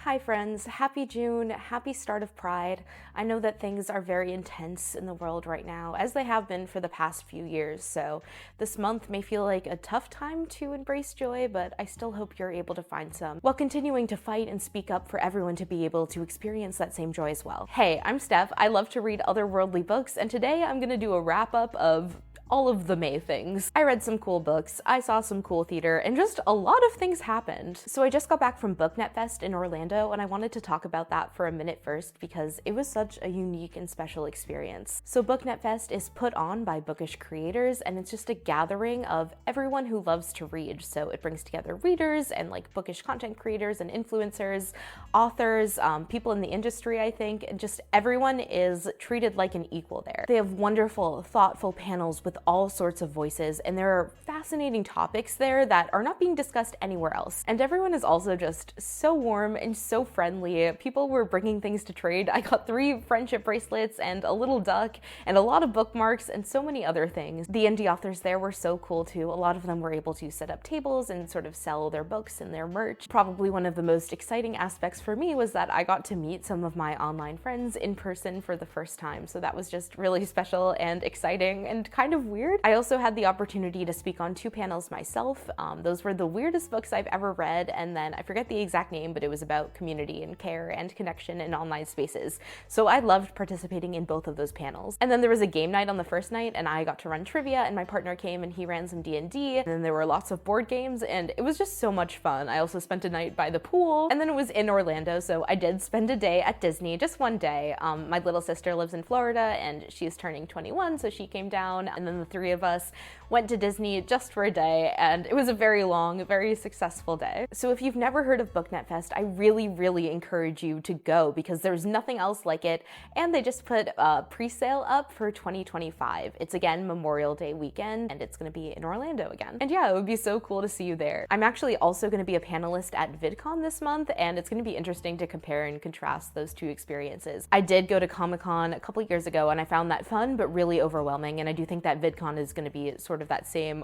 Hi friends, happy June, happy start of Pride. I know that things are very intense in the world right now, as they have been for the past few years, so this month may feel like a tough time to embrace joy, but I still hope you're able to find some, while continuing to fight and speak up for everyone to be able to experience that same joy as well. Hey, I'm Steph, I love to read otherworldly books, and today I'm gonna do a wrap-up of all of the May things. I read some cool books, I saw some cool theater, and just a lot of things happened. So I just got back from BookNet Fest in Orlando, and I wanted to talk about that for a minute first because it was such a unique and special experience. So BookNet Fest is put on by bookish creators, and it's just a gathering of everyone who loves to read. So it brings together readers and like bookish content creators and influencers, authors, people in the industry, I think, and just everyone is treated like an equal there. They have wonderful, thoughtful panels with all sorts of voices, and there are fascinating topics there that are not being discussed anywhere else. And everyone is also just so warm and so friendly. People were bringing things to trade. I got 3 friendship bracelets and a little duck and a lot of bookmarks and so many other things. The indie authors there were so cool too. A lot of them were able to set up tables and sort of sell their books and their merch. Probably one of the most exciting aspects for me was that I got to meet some of my online friends in person for the first time. So that was just really special and exciting and kind of weird. I also had the opportunity to speak on 2 panels myself. Those were the weirdest books I've ever read, and then I forget the exact name, but it was about community and care and connection in online spaces. So I loved participating in both of those panels. And then there was a game night on the first night, and I got to run trivia, and my partner came and he ran some D&D, and then there were lots of board games, and it was just so much fun. I also spent a night by the pool, and then it was in Orlando, so I did spend a day at Disney, just one day. My little sister lives in Florida, and she's turning 21, so she came down, and then the 3 of us went to Disney just for a day, and it was a very long, very successful day. So if you've never heard of BookNet Fest, I really encourage you to go because there's nothing else like it, and they just put a pre-sale up for 2025. It's again Memorial Day weekend, and it's gonna be in Orlando again. And yeah, it would be so cool to see you there. I'm actually also gonna be a panelist at VidCon this month, and it's gonna be interesting to compare and contrast those 2 experiences. I did go to Comic-Con a couple years ago, and I found that fun, but really overwhelming, and I do think that VidCon is gonna be sort of that same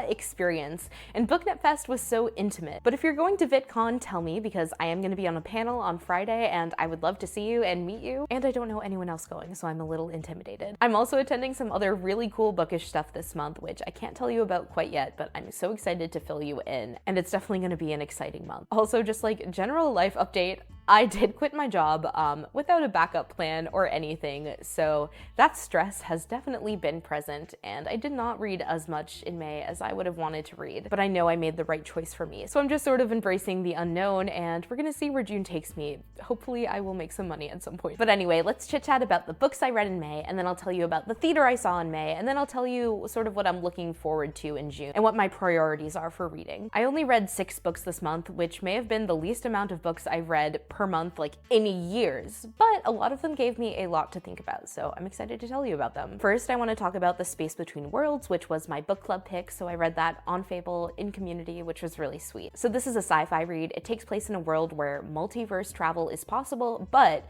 experience. And BookNet Fest was so intimate. But if you're going to VidCon, tell me, because I am going to be on a panel on Friday, and I would love to see you and meet you. And I don't know anyone else going, so I'm a little intimidated. I'm also attending some other really cool bookish stuff this month, which I can't tell you about quite yet, but I'm so excited to fill you in. And it's definitely going to be an exciting month. Also, just like general life update, I did quit my job without a backup plan or anything, so that stress has definitely been present, and I did not read as much in May as I would have wanted to read, but I know I made the right choice for me. So I'm just sort of embracing the unknown, and we're gonna see where June takes me. Hopefully I will make some money at some point. But anyway, let's chit chat about the books I read in May, and then I'll tell you about the theater I saw in May, and then I'll tell you sort of what I'm looking forward to in June, and what my priorities are for reading. I only read 6 books this month, which may have been the least amount of books I've read per month like in years, but a lot of them gave me a lot to think about, so I'm excited to tell you about them. First, I want to talk about The Space Between Worlds, which was my book club pick, so I read that on Fable in Community, which was really sweet. So this is a sci-fi read. It takes place in a world where multiverse travel is possible, but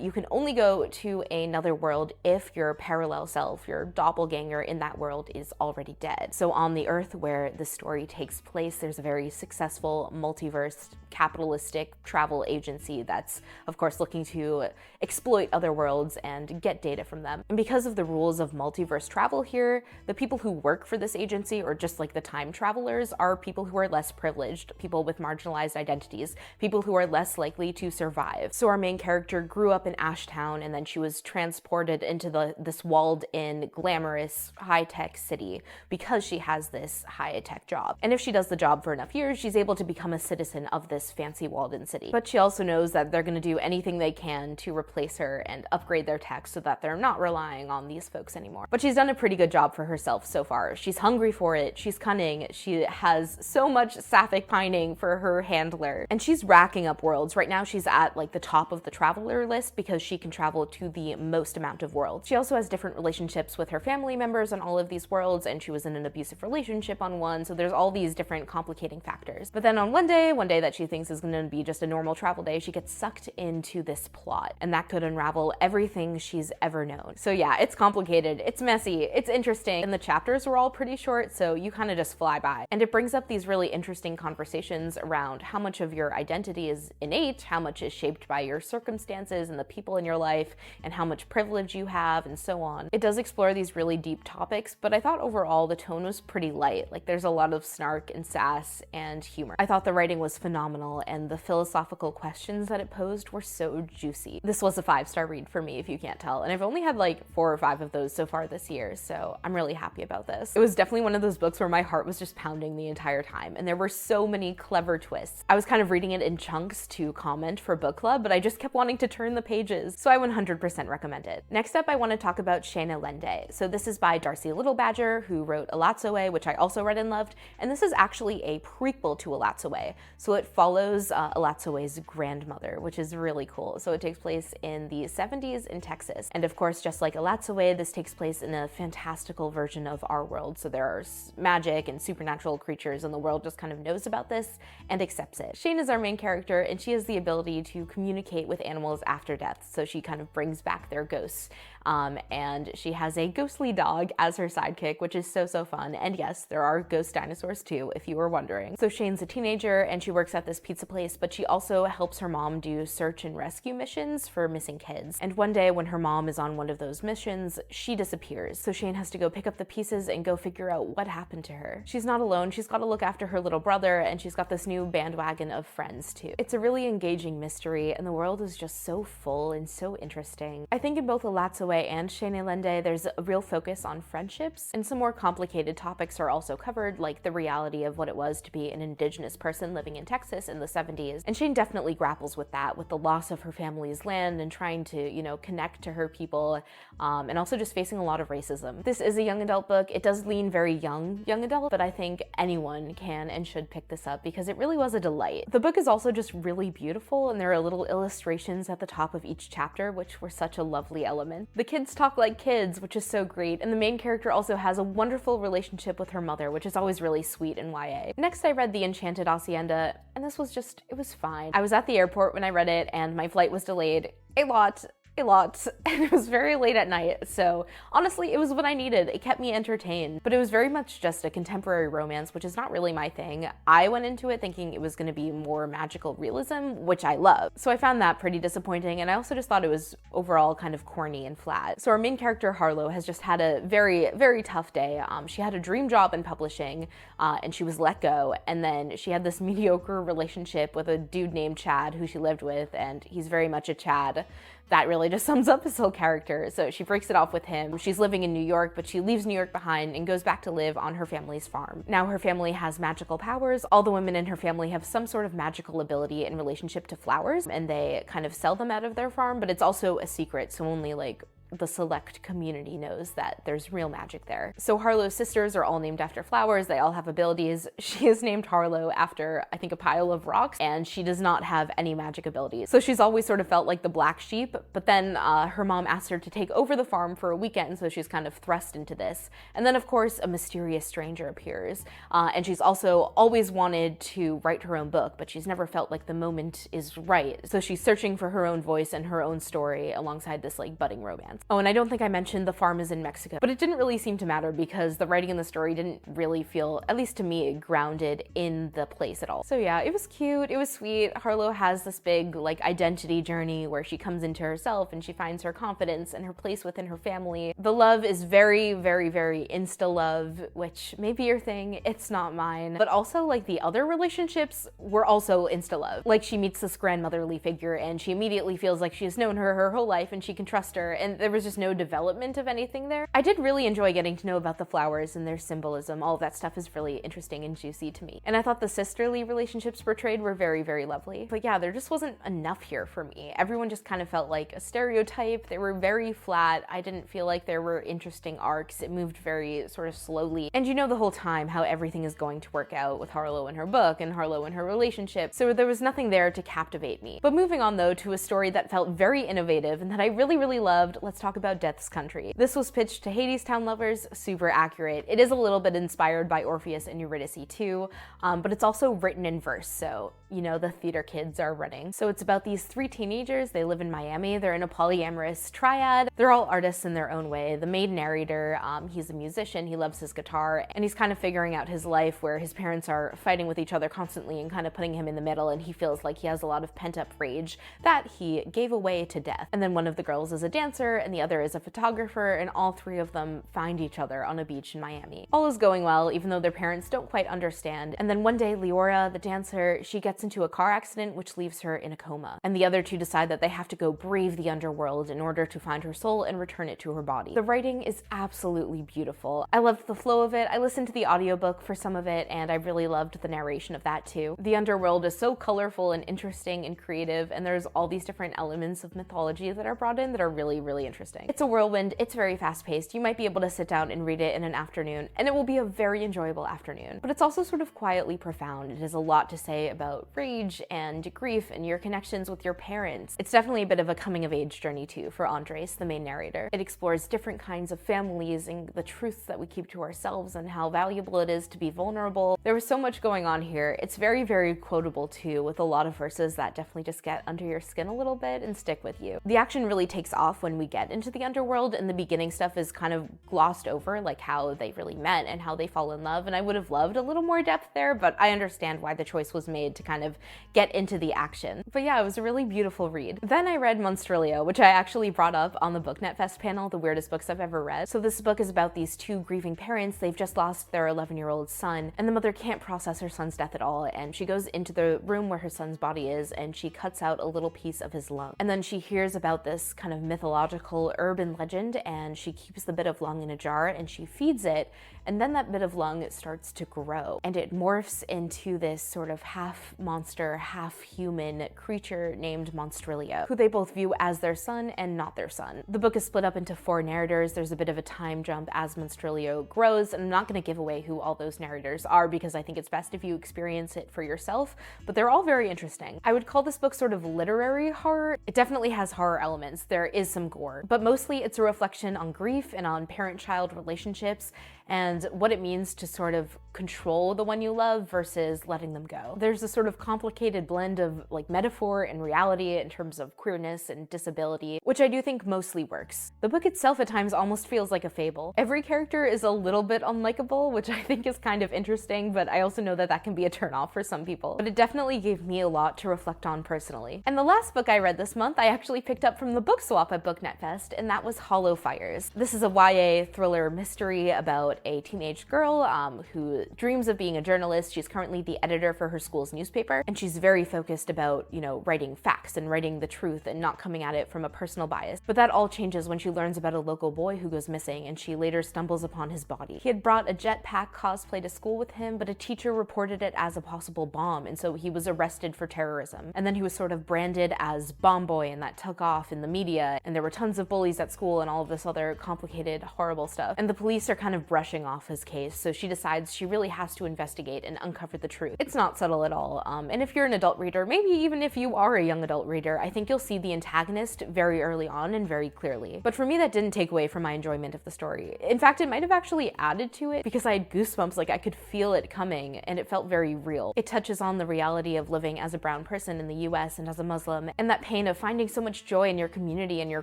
you can only go to another world if your parallel self, your doppelganger in that world, is already dead. So on the Earth where the story takes place, there's a very successful multiverse capitalistic travel agency that's, of course, looking to exploit other worlds and get data from them. And because of the rules of multiverse travel here, the people who work for this agency, or just like the time travelers, are people who are less privileged, people with marginalized identities, people who are less likely to survive. So our main character grew up in Ashtown, and then she was transported into this walled-in, glamorous, high-tech city because she has this high-tech job. And if she does the job for enough years, she's able to become a citizen of this fancy walled-in city. But she also knows that they're going to do anything they can to replace her and upgrade their tech so that they're not relying on these folks anymore. But she's done a pretty good job for herself so far. She's hungry for it, she's cunning, she has so much sapphic pining for her handler, and she's racking up worlds. Right now she's at like the top of the Traveler list because she can travel to the most amount of worlds. She also has different relationships with her family members on all of these worlds, and she was in an abusive relationship on one, so there's all these different complicating factors. But then on one day that she thinks is going to be just a normal travel day, she gets sucked into this plot, and that could unravel everything she's ever known. So yeah, it's complicated, it's messy, it's interesting, and the chapters were all pretty short, so you kind of just fly by. And it brings up these really interesting conversations around how much of your identity is innate, how much is shaped by your circumstances and the people in your life, and how much privilege you have, and so on. It does explore these really deep topics, but I thought overall the tone was pretty light. Like, there's a lot of snark and sass and humor. I thought the writing was phenomenal, and the philosophical questions that it posed were so juicy. This was a 5-star read for me, if you can't tell, and I've only had like 4 or 5 of those so far this year, so I'm really happy about this. It was definitely one of those books where my heart was just pounding the entire time, and there were so many clever twists. I was kind of reading it in chunks to comment for book club, but I just kept wanting to turn the pages, so I 100% recommend it. Next up, I want to talk about Sheine Lende. So this is by Darcie Littlebadger, who wrote Alatsoe, which I also read and loved, and this is actually a prequel to Alatsoe. So it follows Alatsoe's grandmother, which is really cool. So it takes place in the 70s in Texas. And of course, just like Alatsoe, this takes place in a fantastical version of our world. So there are magic and supernatural creatures, and the world just kind of knows about this and accepts it. Sheine is our main character, and she has the ability to communicate with animals after death. So she kind of brings back their ghosts. And she has a ghostly dog as her sidekick, which is so fun. And yes, there are ghost dinosaurs too, if you were wondering. So Sheine's a teenager, and she works at this pizza place, but she also helps her mom do search and rescue missions for missing kids. And one day when her mom is on one of those missions, she disappears. So Sheine has to go pick up the pieces and go figure out what happened to her. She's not alone. She's got to look after her little brother, and she's got this new bandwagon of friends too. It's a really engaging mystery, and the world is just so full and so interesting. I think in both Alatsoe and Sheine Lende, there's a real focus on friendships, and some more complicated topics are also covered, like the reality of what it was to be an indigenous person living in Texas in the 70s. And Sheine definitely grapples with that, with the loss of her family's land and trying to, you know, connect to her people, and also just facing a lot of racism. This is a young adult book. It does lean very young adult, but I think anyone can and should pick this up because it really was a delight. The book is also just really beautiful, and there are little illustrations at the top of each chapter, which were such a lovely element. The kids talk like kids, which is so great, and the main character also has a wonderful relationship with her mother, which is always really sweet in YA. Next, I read the Enchanted Hacienda, and this was just, it was fine. I was at the airport when I read it, and my flight was delayed a lot, and it was very late at night, so honestly, it was what I needed. It kept me entertained, but it was very much just a contemporary romance, which is not really my thing. I went into it thinking it was going to be more magical realism, which I love, so I found that pretty disappointing, and I also just thought it was overall kind of corny and flat. So our main character, Harlow, has just had a very tough day. She had a dream job in publishing, and she was let go, and then she had this mediocre relationship with a dude named Chad who she lived with, and he's very much a Chad. That really just sums up his whole character. So she breaks it off with him. She's living in New York, but she leaves New York behind and goes back to live on her family's farm. Now her family has magical powers. All the women in her family have some sort of magical ability in relationship to flowers, and they kind of sell them out of their farm, but it's also a secret, so only like the select community knows that there's real magic there. So Harlow's sisters are all named after flowers. They all have abilities. She is named Harlow after, I think, a pile of rocks, and she does not have any magic abilities. So she's always sort of felt like the black sheep, but then her mom asked her to take over the farm for a weekend, so she's kind of thrust into this. And then, of course, a mysterious stranger appears, and she's also always wanted to write her own book, but she's never felt like the moment is right. So she's searching for her own voice and her own story alongside this like budding romance. Oh, and I don't think I mentioned the farm is in Mexico, but it didn't really seem to matter because the writing in the story didn't really feel, at least to me, grounded in the place at all. So yeah, it was cute, it was sweet. Harlow has this big like identity journey where she comes into herself and she finds her confidence and her place within her family. The love is very insta love, which may be your thing, it's not mine. But also like the other relationships were also insta love. Like she meets this grandmotherly figure and she immediately feels like she has known her whole life and she can trust her, and there was just no development of anything there. I did really enjoy getting to know about the flowers and their symbolism. All of that stuff is really interesting and juicy to me. And I thought the sisterly relationships portrayed were very, very lovely. But yeah, there just wasn't enough here for me. Everyone just kind of felt like a stereotype. They were very flat. I didn't feel like there were interesting arcs. It moved very sort of slowly. And you know the whole time how everything is going to work out with Harlow and her book and Harlow and her relationship. So there was nothing there to captivate me. But moving on though to a story that felt very innovative and that I really, really loved, let's talk about Death's Country. This was pitched to Hadestown lovers, super accurate. It is a little bit inspired by Orpheus and Eurydice too, but it's also written in verse, so you know the theater kids are running. So it's about these three teenagers. They live in Miami. They're in a polyamorous triad. They're all artists in their own way. The main narrator, he's a musician. He loves his guitar, and he's kind of figuring out his life where his parents are fighting with each other constantly and kind of putting him in the middle, and he feels like he has a lot of pent-up rage that he gave away to death. And then one of the girls is a dancer and the other is a photographer, and all three of them find each other on a beach in Miami. All is going well, even though their parents don't quite understand. And then one day, Leora, the dancer, she gets into a car accident which leaves her in a coma. And the other two decide that they have to go brave the underworld in order to find her soul and return it to her body. The writing is absolutely beautiful. I loved the flow of it. I listened to the audiobook for some of it, and I really loved the narration of that too. The underworld is so colorful and interesting and creative, and there's all these different elements of mythology that are brought in that are really, really interesting. It's a whirlwind. It's very fast-paced. You might be able to sit down and read it in an afternoon, and it will be a very enjoyable afternoon. But it's also sort of quietly profound. It has a lot to say about rage and grief and your connections with your parents. It's definitely a bit of a coming-of-age journey too for Andres, the main narrator. It explores different kinds of families and the truths that we keep to ourselves and how valuable it is to be vulnerable. There was so much going on here. It's very, very quotable too, with a lot of verses that definitely just get under your skin a little bit and stick with you. The action really takes off when we get into the underworld, and the beginning stuff is kind of glossed over, like how they really met and how they fall in love, and I would have loved a little more depth there, but I understand why the choice was made to kind of get into the action. But yeah, it was a really beautiful read. Then I read Monstrilio, which I actually brought up on the BookNet Fest panel, the weirdest books I've ever read. So this book is about these two grieving parents. They've just lost their 11-year-old son, and the mother can't process her son's death at all, and she goes into the room where her son's body is, and she cuts out a little piece of his lung. And then she hears about this kind of mythological urban legend, and she keeps the bit of lung in a jar, and she feeds it, and then that bit of lung starts to grow, and it morphs into this sort of half monster, half human creature named Monstrilio, who they both view as their son and not their son. The book is split up into 4 narrators. There's a bit of a time jump as Monstrilio grows, and I'm not going to give away who all those narrators are because I think it's best if you experience it for yourself, but they're all very interesting. I would call this book sort of literary horror. It definitely has horror elements. There is some gore, but mostly it's a reflection on grief and on parent-child relationships and what it means to sort of control the one you love versus letting them go. There's a sort of complicated blend of like metaphor and reality in terms of queerness and disability, which I do think mostly works. The book itself at times almost feels like a fable. Every character is a little bit unlikable, which I think is kind of interesting, but I also know that that can be a turnoff for some people. But it definitely gave me a lot to reflect on personally. And the last book I read this month, I actually picked up from the book swap at BookNet Fest, and that was Hollow Fires. This is a YA thriller mystery about a teenage girl who dreams of being a journalist. She's currently the editor for her school's newspaper, and she's very focused about, you know, writing facts and writing the truth and not coming at it from a personal bias. But that all changes when she learns about a local boy who goes missing, and she later stumbles upon his body. He had brought a jetpack cosplay to school with him, but a teacher reported it as a possible bomb, and so he was arrested for terrorism. And then he was sort of branded as Bomb Boy, and that took off in the media, and there were tons of bullies at school and all of this other complicated, horrible stuff. And the police are kind of brushing off his case, so she decides she really has to investigate and uncover the truth. It's not subtle at all, and if you're an adult reader, maybe even if you are a young adult reader, I think you'll see the antagonist very early on and very clearly. But for me, that didn't take away from my enjoyment of the story. In fact, it might have actually added to it because I had goosebumps, like I could feel it coming, and it felt very real. It touches on the reality of living as a brown person in the US and as a Muslim, and that pain of finding so much joy in your community and your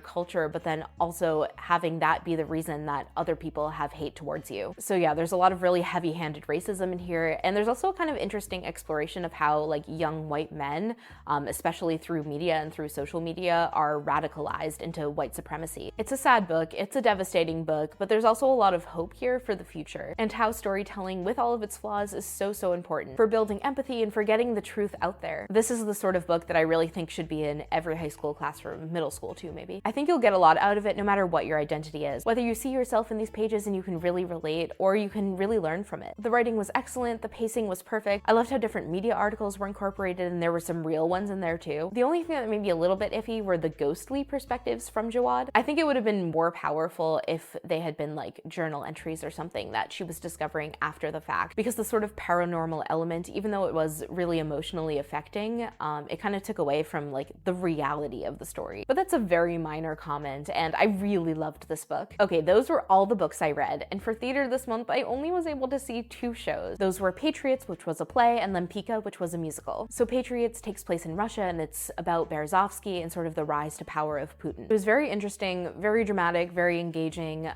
culture, but then also having that be the reason that other people have hate towards you. you. So yeah, there's a lot of really heavy-handed racism in here, and there's also a kind of interesting exploration of how like young white men, especially through media and through social media, are radicalized into white supremacy. It's a sad book, it's a devastating book, but there's also a lot of hope here for the future, and how storytelling, with all of its flaws, is so important for building empathy and for getting the truth out there. This is the sort of book that I really think should be in every high school classroom, middle school too maybe. I think you'll get a lot out of it no matter what your identity is, whether you see yourself in these pages and you can really relate, or you can really learn from it. The writing was excellent, the pacing was perfect. I loved how different media articles were incorporated, and there were some real ones in there too. The only thing that made me a little bit iffy were the ghostly perspectives from Jawad. I think it would have been more powerful if they had been like journal entries or something that she was discovering after the fact, because the sort of paranormal element, even though it was really emotionally affecting, it kind of took away from like the reality of the story. But that's a very minor comment, and I really loved this book. Okay, those were all the books I read, and for theater this month I only was able to see 2 shows. Those were Patriots, which was a play, and Lempicka, which was a musical. So Patriots takes place in Russia, and it's about Berezovsky and sort of the rise to power of Putin. It was very interesting, very dramatic, very engaging.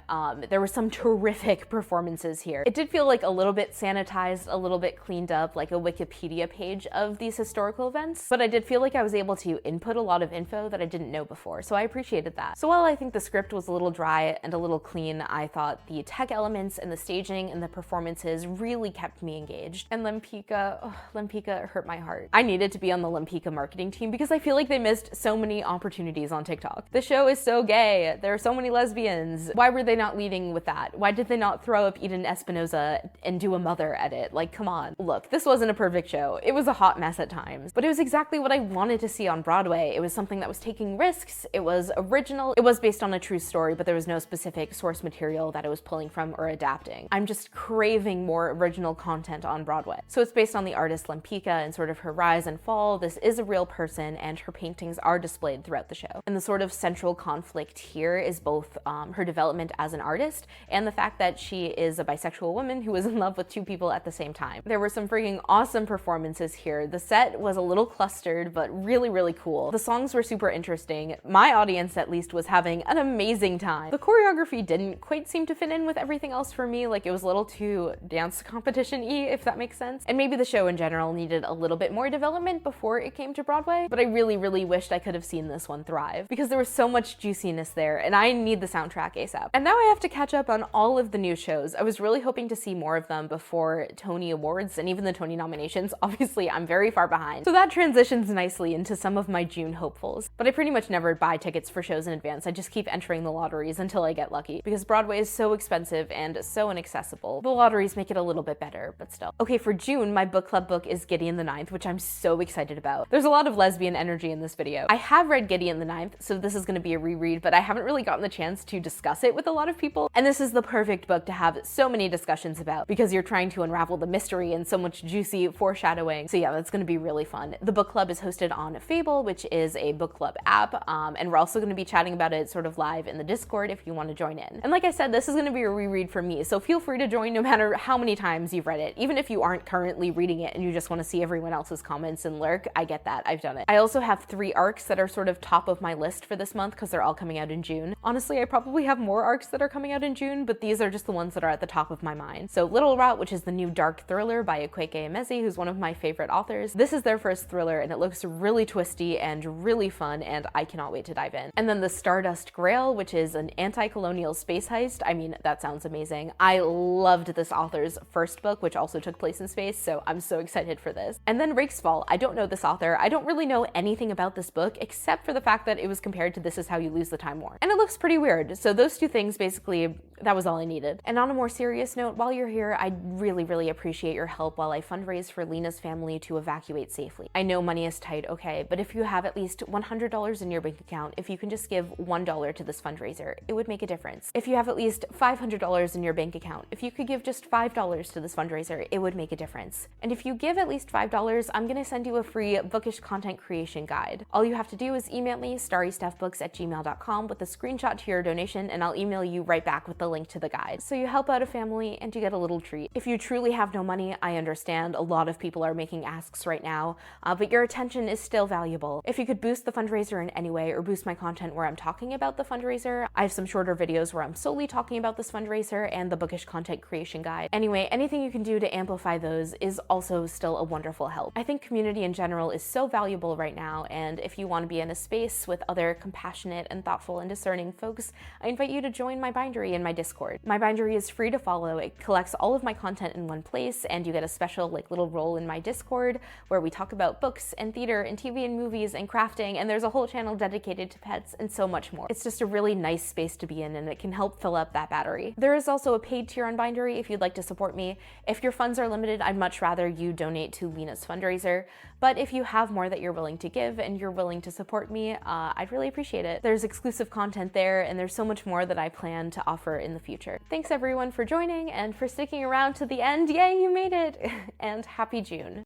There were some terrific performances here. It did feel like a little bit sanitized, a little bit cleaned up, like a Wikipedia page of these historical events, but I did feel like I was able to input a lot of info that I didn't know before, so I appreciated that. So while I think the script was a little dry and a little clean, I thought the tech elements and the staging and the performances really kept me engaged. And Lempicka hurt my heart. I needed to be on the Lempicka marketing team because I feel like they missed so many opportunities on TikTok. The show is so gay, there are so many lesbians. Why were they not leading with that? Why did they not throw up Eden Espinosa and do a mother edit? Like, come on. Look, this wasn't a perfect show. It was a hot mess at times, but it was exactly what I wanted to see on Broadway. It was something that was taking risks, it was original, it was based on a true story, but there was no specific source material that it was pulling from or adapting. I'm just craving more original content on Broadway. So it's based on the artist Lempicka and sort of her rise and fall. This is a real person, and her paintings are displayed throughout the show. And the sort of central conflict here is both her development as an artist and the fact that she is a bisexual woman who is in love with 2 people at the same time. There were some freaking awesome performances here. The set was a little clustered, but really cool. The songs were super interesting. My audience, at least, was having an amazing time. The choreography didn't quite seem to fit in with everything else for me. Like, it was a little too dance competition-y, if that makes sense. And maybe the show in general needed a little bit more development before it came to Broadway, but I really wished I could have seen this one thrive because there was so much juiciness there, and I need the soundtrack ASAP. And now I have to catch up on all of the new shows. I was really hoping to see more of them before Tony Awards and even the Tony nominations. Obviously, I'm very far behind. So that transitions nicely into some of my June hopefuls. But I pretty much never buy tickets for shows in advance. I just keep entering the lotteries until I get lucky because Broadway is so expensive and so inaccessible. The lotteries make it a little bit better, but still. Okay, for June, my book club book is Gideon the Ninth, which I'm so excited about. There's a lot of lesbian energy in this video. I have read Gideon the Ninth, so this is going to be a reread, but I haven't really gotten the chance to discuss it with a lot of people, and this is the perfect book to have so many discussions about because you're trying to unravel the mystery and so much juicy foreshadowing. So yeah, that's going to be really fun. The book club is hosted on Fable, which is a book club app, and we're also going to be chatting about it sort of live in the Discord if you want to join in. And like I said, this is going to be a reread for me, so feel free to join no matter how many times you've read it. Even if you aren't currently reading it and you just want to see everyone else's comments and lurk, I get that. I've done it. I also have 3 arcs that are sort of top of my list for this month because they're all coming out in June. Honestly, I probably have more arcs that are coming out in June, but these are just the ones that are at the top of my mind. So Little Rot, which is the new dark thriller by Akwaeke Emezi, who's one of my favorite authors. This is their first thriller, and it looks really twisty and really fun, and I cannot wait to dive in. And then the Stardust Grail, which is an anti-colonial space heist. I mean, that sounds amazing. I loved this author's first book, which also took place in space, so I'm so excited for this. And then Rakesfall. I don't know this author. I don't really know anything about this book except for the fact that it was compared to This Is How You Lose the Time War. And it looks pretty weird. So those 2 things, basically, that was all I needed. And on a more serious note, while you're here, I'd really appreciate your help while I fundraise for Lena's family to evacuate safely. I know money is tight, okay, but if you have at least $100 in your bank account, if you can just give $1 to this fundraiser, it would make a difference. If you have at least $500 in your bank account, if you could give just $5 to this fundraiser, it would make a difference. And if you give at least $5, I'm gonna send you a free bookish content creation guide. All you have to do is email me starrystuffbooks@gmail.com with a screenshot to your donation, and I'll email you right back with the link to the guide. So you help out a family and you get a little treat. If you truly have no money, I understand. A lot of people are making asks right now, but your attention is still valuable. If you could boost the fundraiser in any way or boost my content where I'm talking about the fundraiser, I have some shorter videos where I'm solely talking about this fundraiser, there, and the bookish content creation guide. Anyway, anything you can do to amplify those is also still a wonderful help. I think community in general is so valuable right now, and if you want to be in a space with other compassionate and thoughtful and discerning folks, I invite you to join my bindery in my Discord. My bindery is free to follow. It collects all of my content in one place, and you get a special little role in my Discord where we talk about books and theater and TV and movies and crafting, and there's a whole channel dedicated to pets and so much more. It's just a really nice space to be in, and it can help fill up that battery. There is also a paid tier on bindery if you'd like to support me. If your funds are limited, I'd much rather you donate to Lena's fundraiser, but if you have more that you're willing to give and you're willing to support me, I'd really appreciate it. There's exclusive content there, and there's so much more that I plan to offer in the future. Thanks everyone for joining and for sticking around to the end. Yay, you made it! And happy June.